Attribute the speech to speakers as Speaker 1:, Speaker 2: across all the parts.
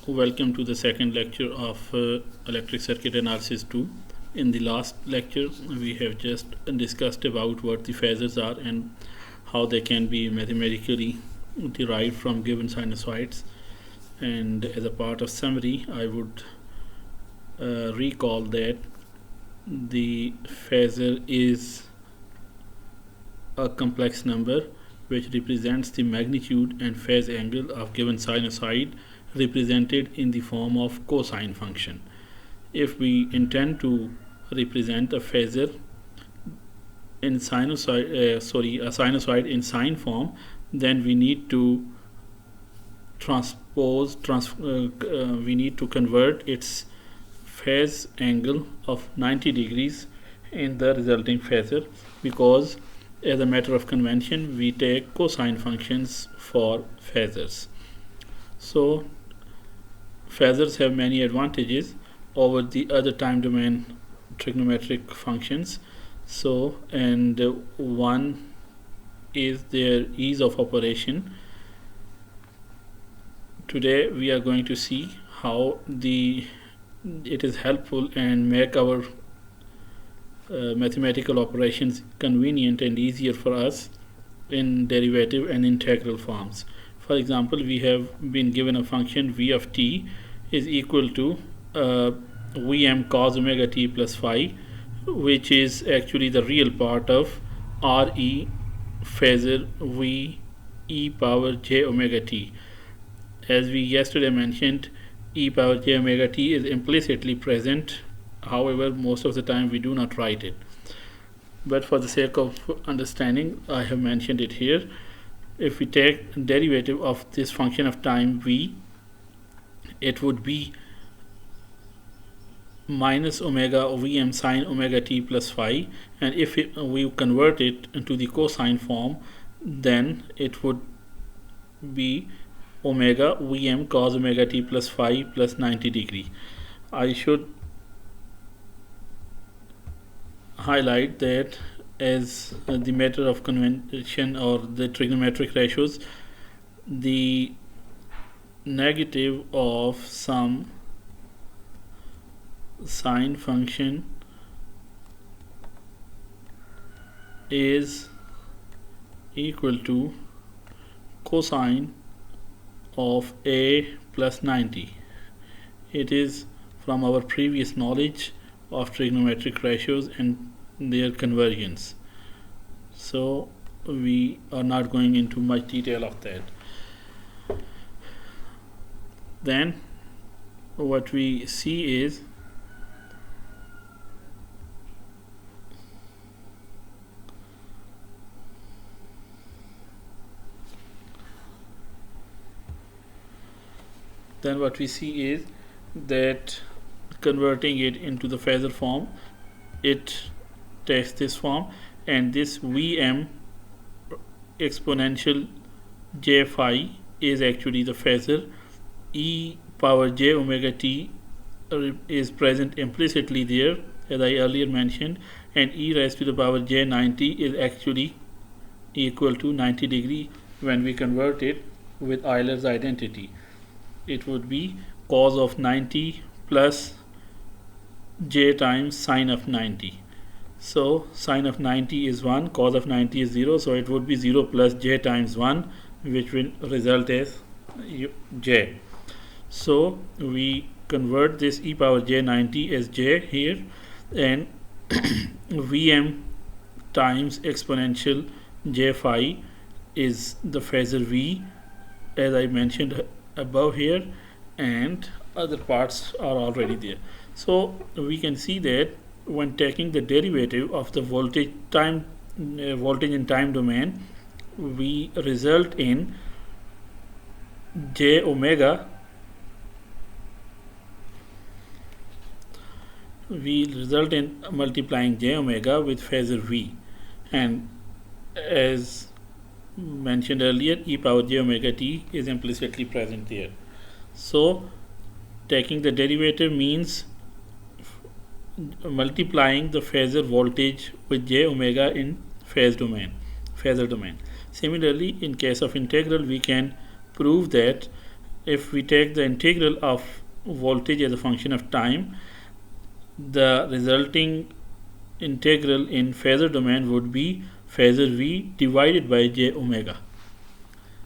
Speaker 1: Welcome to the second lecture of Electric Circuit Analysis 2. In the last lecture, we have just discussed about what the phasors are and how they can be mathematically derived from given sinusoids. And as a part of summary, I would recall that the phasor is a complex number which represents the magnitude and phase angle of given sinusoid represented in the form of cosine function. If we intend to represent a phasor in a sinusoid in sine form, then we need to we need to convert its phase angle of 90 degrees in the resulting phasor, because as a matter of convention we take cosine functions for phasors. So phasors have many advantages over the other time domain trigonometric functions. And one is their ease of operation. Today we are going to see how it is helpful and make our mathematical operations convenient and easier for us in derivative and integral forms. For example, we have been given a function v of t is equal to Vm cos omega t plus phi, which is actually the real part of Re phasor v e power j omega t. As we yesterday mentioned, e power j omega t is implicitly present. However, most of the time we do not write it. But for the sake of understanding, I have mentioned it here. If we take derivative of this function of time v, it would be minus omega Vm sine omega t plus phi, and if we convert it into the cosine form, then it would be omega Vm cos omega t plus phi plus 90 degree. I should highlight that as the matter of convention or the trigonometric ratios, the negative of some sine function is equal to cosine of a plus 90. It is from our previous knowledge of trigonometric ratios and their convergence, so we are not going into much detail of that. Then what we see is that converting it into the phasor form, it takes this form, and this Vm exponential j phi is actually the phasor. E power j omega t is present implicitly there, as I earlier mentioned, and e raised to the power j 90 is actually equal to 90 degree when we convert it with Euler's identity. It would be cos of 90 plus j times sine of 90. So sine of 90 is 1, cos of 90 is 0, so it would be 0 plus j times 1, which will result as j. So we convert this e power j 90 as j here, and Vm times exponential j phi is the phasor v, as I mentioned above here, and other parts are already there. So we can see that when taking the derivative of the voltage in time domain, we result in j omega. We result in multiplying j omega with phasor v, and as mentioned earlier, e power j omega t is implicitly present there. So taking the derivative means multiplying the phasor voltage with j omega in phasor domain. Similarly, in case of integral, we can prove that if we take the integral of voltage as a function of time, the resulting integral in phasor domain would be phasor V divided by j omega.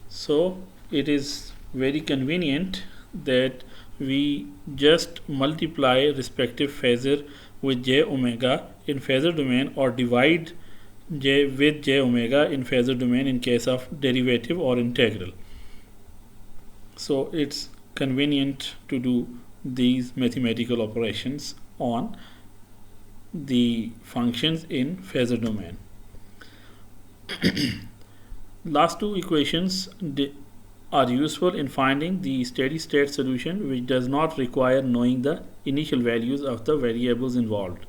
Speaker 1: So it is very convenient that we just multiply respective phasor with j omega in phasor domain, or divide j with j omega in phasor domain in case of derivative or integral. So it's convenient to do these mathematical operations on the functions in phasor domain. Last two equations are useful in finding the steady state solution, which does not require knowing the initial values of the variables involved.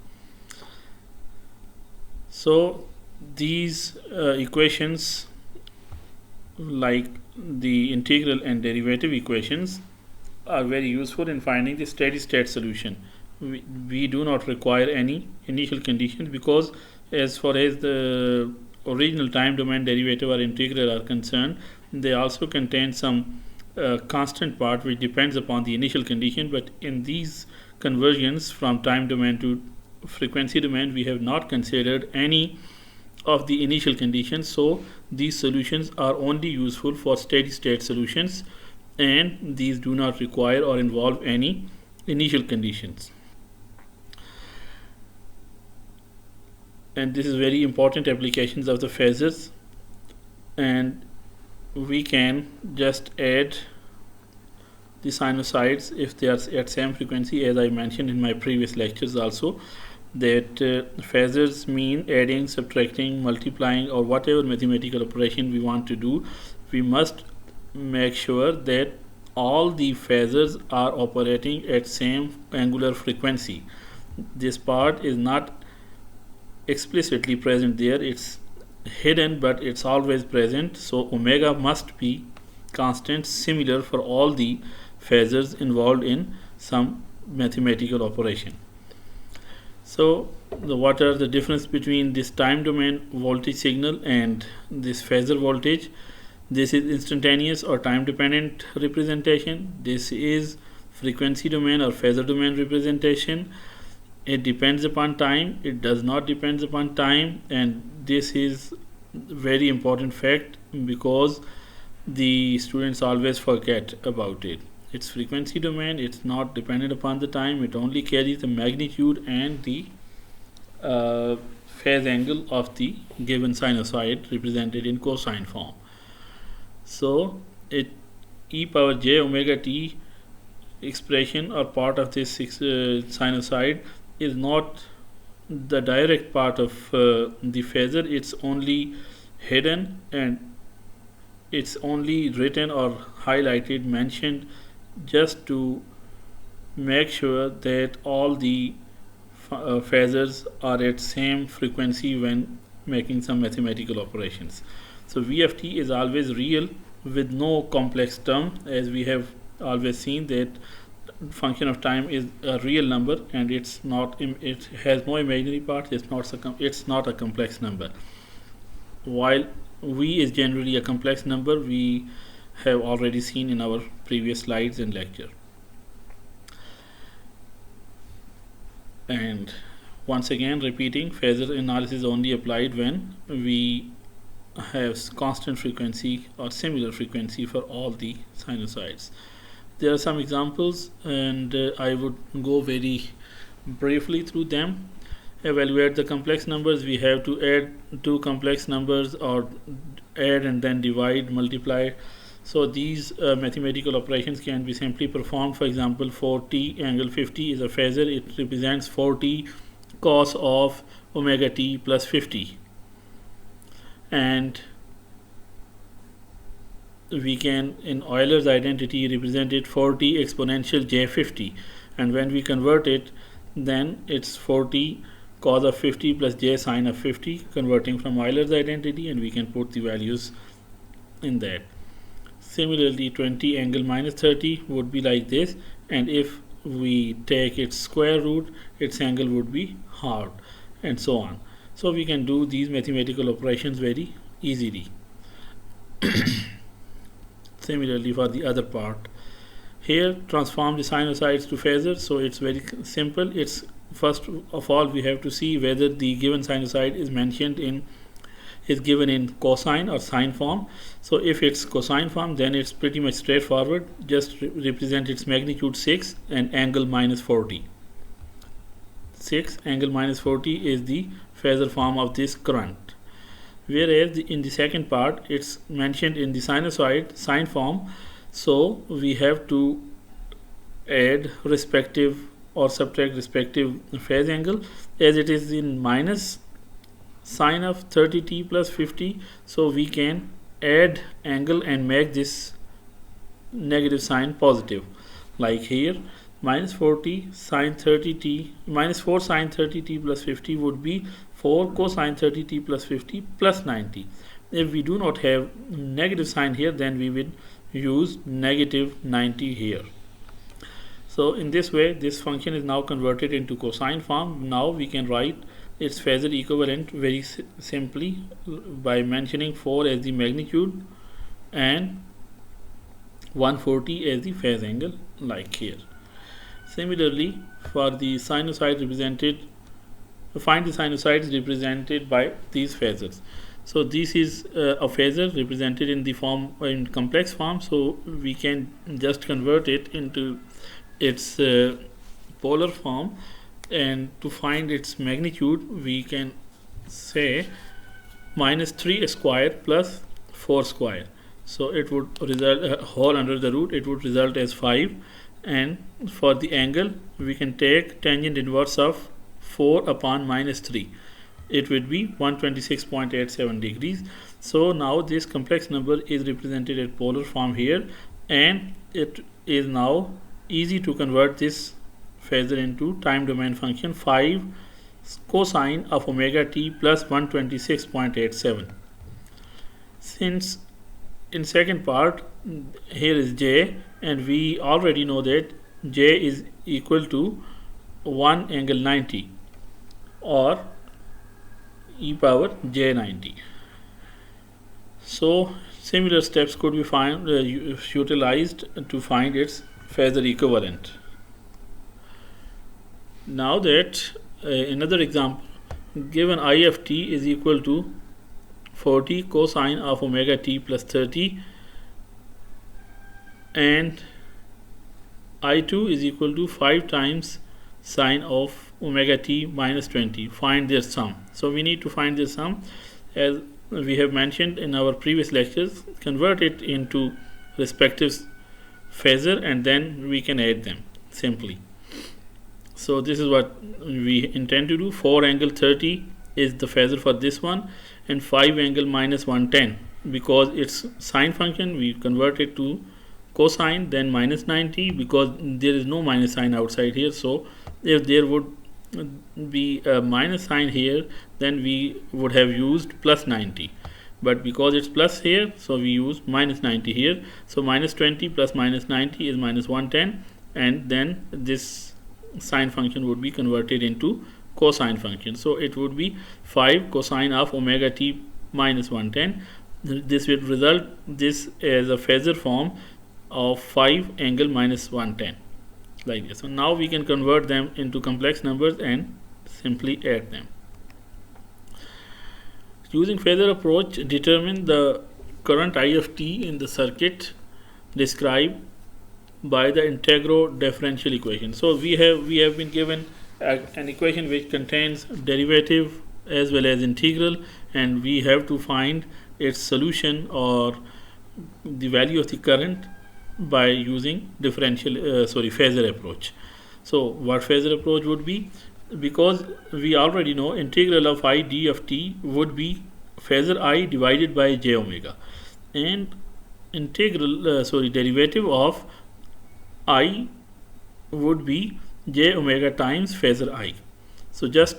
Speaker 1: So these equations, like the integral and derivative equations, are very useful in finding the steady state solution. We do not require any initial conditions, because as far as the original time domain derivative or integral are concerned, they also contain some constant part which depends upon the initial condition. But in these conversions from time domain to frequency domain, we have not considered any of the initial conditions. So these solutions are only useful for steady state solutions, and these do not require or involve any initial conditions. And this is very important applications of the phasors, and we can just add the sinusoids if they are at same frequency, as I mentioned in my previous lectures also, that phasors mean adding, subtracting, multiplying, or whatever mathematical operation we want to do. We must make sure that all the phasors are operating at same angular frequency. This part is not explicitly present there, it's hidden, but it's always present. So omega must be constant, similar for all the phasors involved in some mathematical operation. So what are the difference between this time domain voltage signal and this phasor voltage? This is instantaneous or time dependent representation. This is frequency domain or phasor domain representation. It depends upon time, it does not depend upon time, and this is very important fact because the students always forget about it. It's frequency domain, it's not dependent upon the time, it only carries the magnitude and the phase angle of the given sinusoid represented in cosine form. So it e power j omega t expression or part of this sinusoid is not the direct part of the phasor. It's only hidden, and it's only written or highlighted, mentioned, just to make sure that all the phasors are at same frequency when making some mathematical operations. So V of t is always real with no complex term, as we have always seen that function of time is a real number, and it's not, it has no imaginary part, it's not a complex number. While V is generally a complex number, we have already seen in our previous slides and lecture. And once again repeating, phasor analysis only applied when we have constant frequency or similar frequency for all the sinusoids. There are some examples, and I would go very briefly through them. Evaluate the complex numbers. We have to add two complex numbers, or add and then divide, multiply. So these mathematical operations can be simply performed. For example, 4t angle 50 is a phasor. It represents 4t cos of omega t plus 50. And we can, in Euler's identity, represent it 4t exponential j50, and when we convert it, then it's 4t cos of 50 plus j sine of 50, converting from Euler's identity, and we can put the values in that. Similarly, 20 angle minus 30 would be like this, and if we take its square root, its angle would be halved, and so on. So we can do these mathematical operations very easily. Similarly, for the other part, Here transform the sinusoids to phasor, so it's very simple. It's first of all we have to see whether the given sinusoid is given in cosine or sine form. So if it's cosine form, then it's pretty much straightforward. Just represent its magnitude 6 and angle minus 40. 6 angle minus 40 is the phasor form of this current. Whereas in the second part, it's mentioned in the sinusoid sine form. So we have to add respective or subtract respective phase angle, as it is in minus sine of 30t plus 50. So we can add angle and make this negative sign positive, like here minus 40 sine 30t minus 4 sine 30t plus 50 would be 4 cosine 30t plus 50 plus 90. If we do not have negative sign here, then we will use negative 90 here. So in this way, this function is now converted into cosine form. Now we can write its phasor equivalent very simply by mentioning 4 as the magnitude and 140 as the phase angle, like here. Similarly, for the sinusoid represented, find the sinusoids represented by these phasors. So this is a phasor represented in the form in complex form, so we can just convert it into its polar form, and to find its magnitude we can say minus 3 square plus 4 square. So it would result whole under the root, it would result as 5, and for the angle we can take tangent inverse of 4 upon minus 3. It would be 126.87 degrees. So now this complex number is represented in polar form here, and it is now easy to convert this phasor into time domain function 5 cosine of omega t plus 126.87. Since in second part here is j, and we already know that j is equal to 1 angle 90 or e power j 90. So similar steps could be utilized to find its phasor equivalent. Now that another example, given I of t is equal to 40 cosine of omega t plus 30 and I2 is equal to 5 times sine of omega t minus 20. Find their sum. So we need to find their sum, as we have mentioned in our previous lectures. Convert it into respective phasor and then we can add them simply. So this is what we intend to do. 4 angle 30 is the phasor for this one, and 5 angle minus 110, because it's sine function, we convert it to cosine, then minus 90, because there is no minus sign outside here. So if there would be a minus sign here, then we would have used plus 90, but because it's plus here, so we use minus 90 here. So minus 20 plus minus 90 is minus 110, and then this sine function would be converted into cosine function. So it would be 5 cosine of omega t minus 110. This will result this as a phasor form of 5 angle minus 110, like this. So now we can convert them into complex numbers and simply add them. Using Phasor approach, determine the current I of t in the circuit described by the integral differential equation. So we have been given an equation which contains derivative as well as integral, and we have to find its solution or the value of the current by using Phasor approach. So what Phasor approach would be, because we already know integral of I d of t would be phasor I divided by j omega, and derivative of I would be j omega times phasor I. So just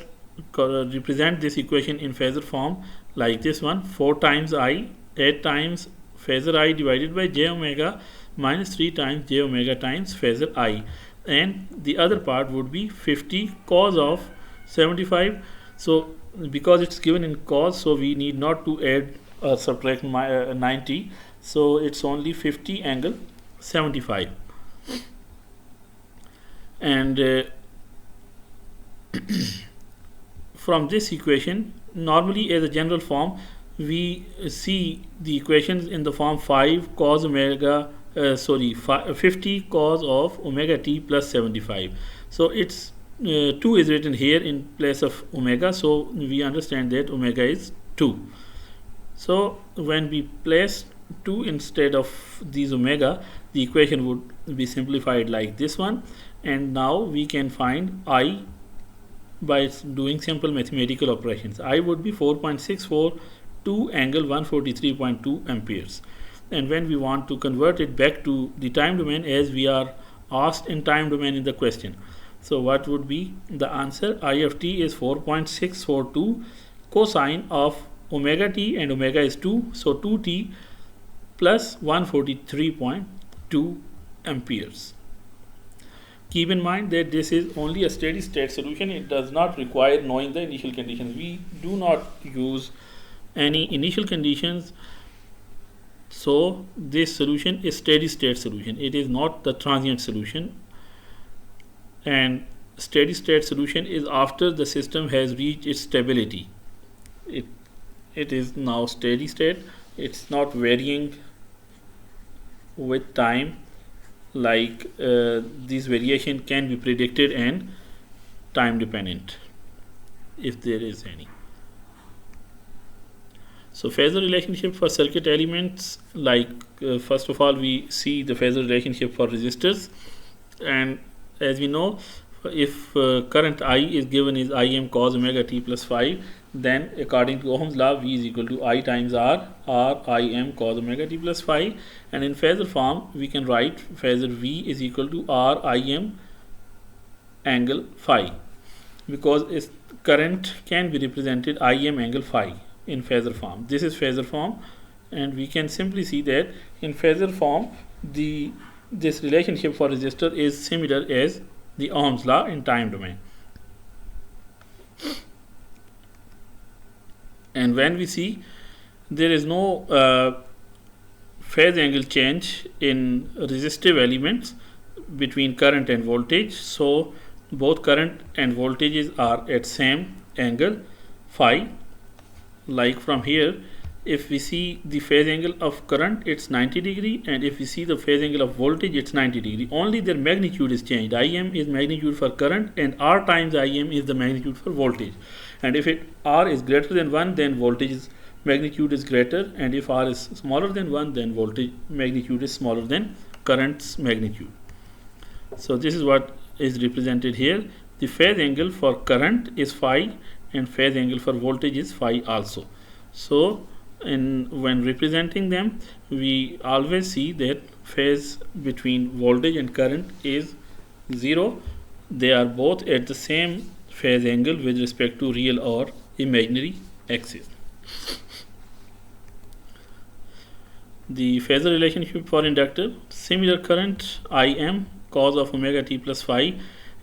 Speaker 1: represent this equation in phasor form like this one: 4 times I, 8 times phasor I divided by j omega minus 3 times j omega times phasor I, and the other part would be 50 cos of 75. So because it's given in cos, so we need not to add or subtract 90, so it's only 50 angle 75. And from this equation, normally as a general form, we see the equations in the form 5 cos omega 50 cos of omega t plus 75. So it's 2 is written here in place of omega, so we understand that omega is 2. So when we place 2 instead of these omega, the equation would be simplified like this one, and now we can find I by doing simple mathematical operations. I would be 4.642 angle 143.2 amperes. And when we want to convert it back to the time domain, as we are asked in time domain in the question, so what would be the answer? I of t is 4.642 cosine of omega t, and omega is 2, so 2t plus 143.2 amperes. Keep in mind that this is only a steady state solution. It does not require knowing the initial conditions. We do not use any initial conditions, so this solution is steady state solution. It is not the transient solution, and steady state solution is after the system has reached its stability. It is now steady state. It's not varying with time, like this variation can be predicted and time dependent if there is any. So Phasor relationship for circuit elements, like first of all we see the Phasor relationship for resistors, and as we know, if current I is given is Im cos omega t plus 5, then according to Ohm's law, V is equal to I times R Im cos omega t plus 5, and in Phasor form we can write Phasor V is equal to R Im angle phi, because its current can be represented Im angle phi in Phasor form. This is Phasor form, and we can simply see that in Phasor form this relationship for resistor is similar as the Ohm's law in time domain. And when we see there is no phase angle change in resistive elements between current and voltage, so both current and voltages are at same angle phi. Like from here, if we see the phase angle of current, it's 90 degree, and if we see the phase angle of voltage, it's 90 degree. Only their magnitude is changed. Im is magnitude for current, and R times Im is the magnitude for voltage. And if R is greater than 1, then voltage magnitude is greater, and if R is smaller than 1, then voltage magnitude is smaller than current's magnitude. So this is what is represented here. The phase angle for current is phi, and phase angle for voltage is phi also. So when representing them, we always see that phase between voltage and current is 0. They are both at the same phase angle with respect to real or imaginary axis. The Phasor relationship for inductor, similar current Im cos of omega t plus phi,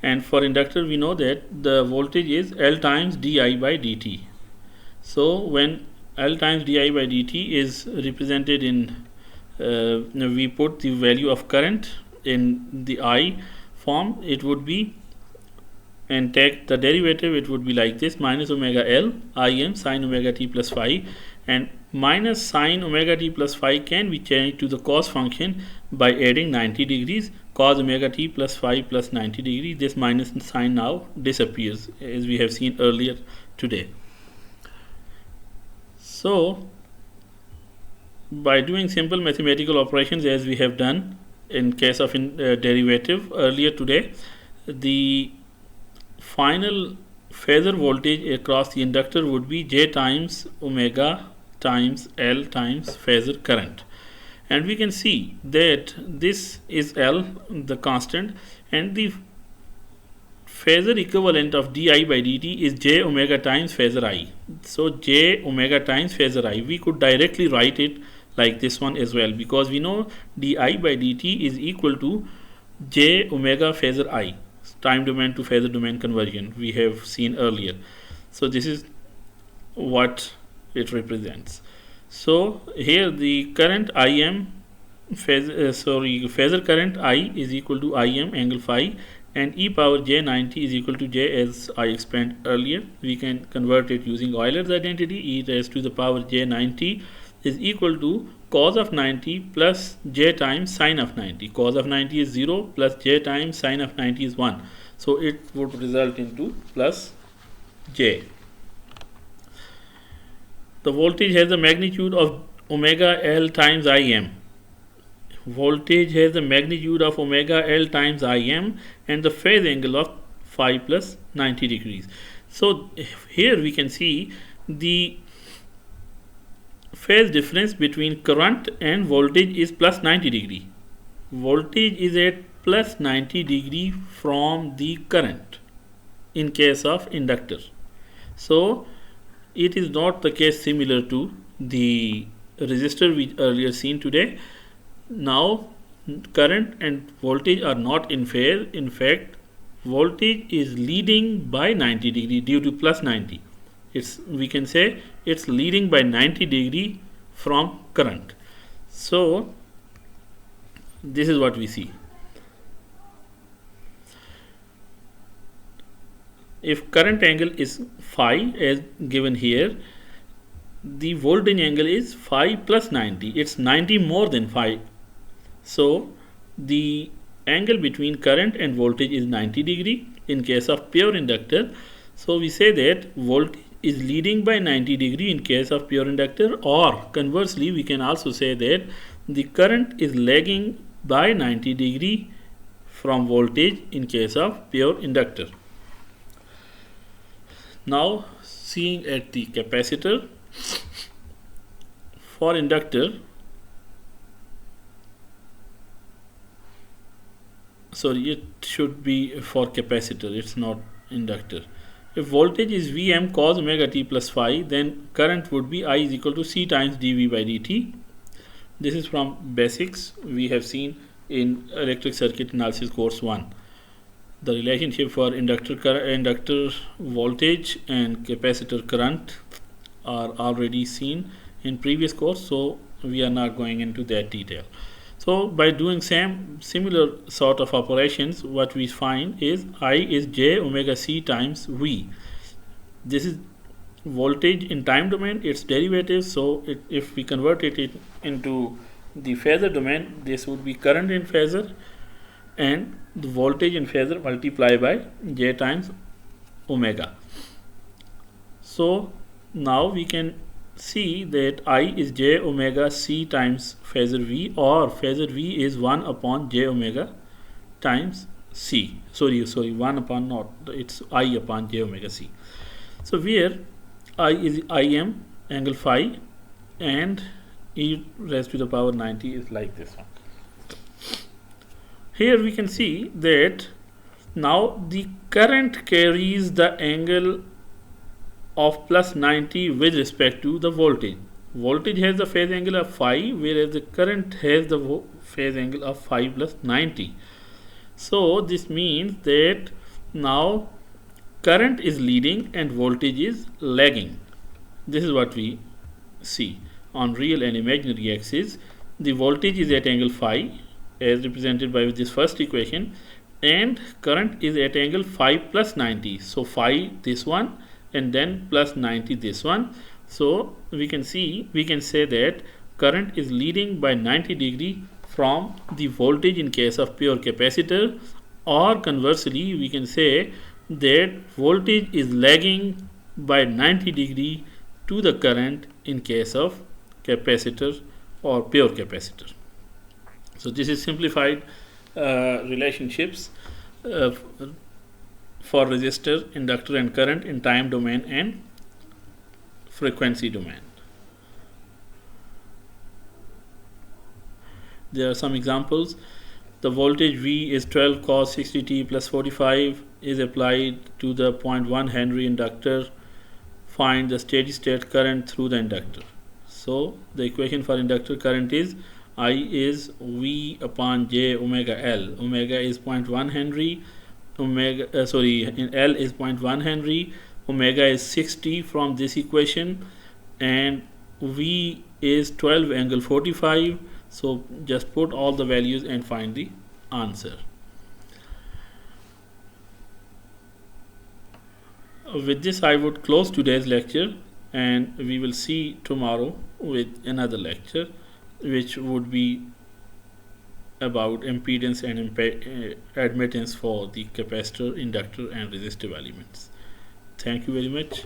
Speaker 1: and for inductor we know that the voltage is L times di by dt. So when L times di by dt is represented in we put the value of current in the I form, it would be, and take the derivative, it would be like this: minus omega L Im sin omega t plus phi, and minus sin omega t plus phi can be changed to the cos function by adding 90 degrees. Cos omega t plus phi plus 90 degrees, this minus sign now disappears, as we have seen earlier today. So by doing simple mathematical operations, as we have done in case of derivative earlier today, the final phasor voltage across the inductor would be J times omega times L times phasor current. And we can see that this is L, the constant, and the phasor equivalent of di by dt is J omega times phasor I. So J omega times phasor I, we could directly write it like this one as well, because we know di by dt is equal to J omega phasor I, time domain to phasor domain conversion we have seen earlier. So this is what it represents. So here the current Im phasor current I is equal to Im angle phi, and e power j 90 is equal to j, as I explained earlier. We can convert it using Euler's identity. E raised to the power j 90 is equal to cos of 90 plus j times sine of 90. Cos of 90 is 0 plus j times sine of 90 is 1. So it would result into plus j. The voltage has the magnitude of omega L times Im. Voltage has the magnitude of omega L times Im and the phase angle of phi plus 90 degrees. So here we can see the phase difference between current and voltage is plus 90 degree. Voltage is at plus 90 degree from the current in case of inductor. So it is not the case similar to the resistor we earlier seen today. Now current and voltage are not in phase. In fact, voltage is leading by 90 degree due to plus 90. We can say it's leading by 90 degree from current. So this is what we see. If current angle is phi as given here, the voltage angle is phi plus 90. It's 90 more than phi. So the angle between current and voltage is 90 degree in case of pure inductor. So we say that voltage is leading by 90 degree in case of pure inductor, or conversely we can also say that the current is lagging by 90 degree from voltage in case of pure inductor. Now seeing at the capacitor, for inductor, sorry, it should be for capacitor, it's not inductor. If voltage is Vm cos omega t plus phi, then current would be I is equal to C times dV by dt. This is from basics we have seen in electric circuit analysis course 1. The relationship for inductor voltage and capacitor current are already seen in previous course, so we are not going into that detail. So by doing similar sort of operations, what we find is I is j omega c times V. This is voltage in time domain, its derivative. So if we convert it into the phasor domain, this would be current in phasor, and the voltage in phasor multiplied by j times omega. So now we can see that I is j omega c times phasor V, or phasor V is 1 upon j omega times c. Sorry, 1 upon, not, it's I upon j omega c. So where I is Im angle phi and e raised to the power 90 is like this one. Here we can see that now the current carries the angle of plus 90 with respect to the voltage. Voltage has the phase angle of phi, whereas the current has the phase angle of phi plus 90. So this means that now current is leading and voltage is lagging. This is what we see on real and imaginary axis. The voltage is at angle phi as represented by this first equation, and current is at angle phi plus 90. So phi this one, and then plus 90 this one. So we can say that current is leading by 90 degree from the voltage in case of pure capacitor, or conversely we can say that voltage is lagging by 90 degree to the current in case of capacitor or pure capacitor. So this is simplified relationships for resistor, inductor and current in time domain and frequency domain. There are some examples. The voltage V is 12 cos 60t plus 45 is applied to the 0.1 Henry inductor. Find the steady state current through the inductor. So the equation for inductor current is I is V upon j omega L. Omega is 0.1 Henry. In L is 0.1 Henry. Omega is 60 from this equation, and V is 12 angle 45. So just put all the values and find the answer. With this, I would close today's lecture, and we will see tomorrow with another lecture, which would be about impedance and admittance for the capacitor, inductor, and resistive elements. Thank you very much.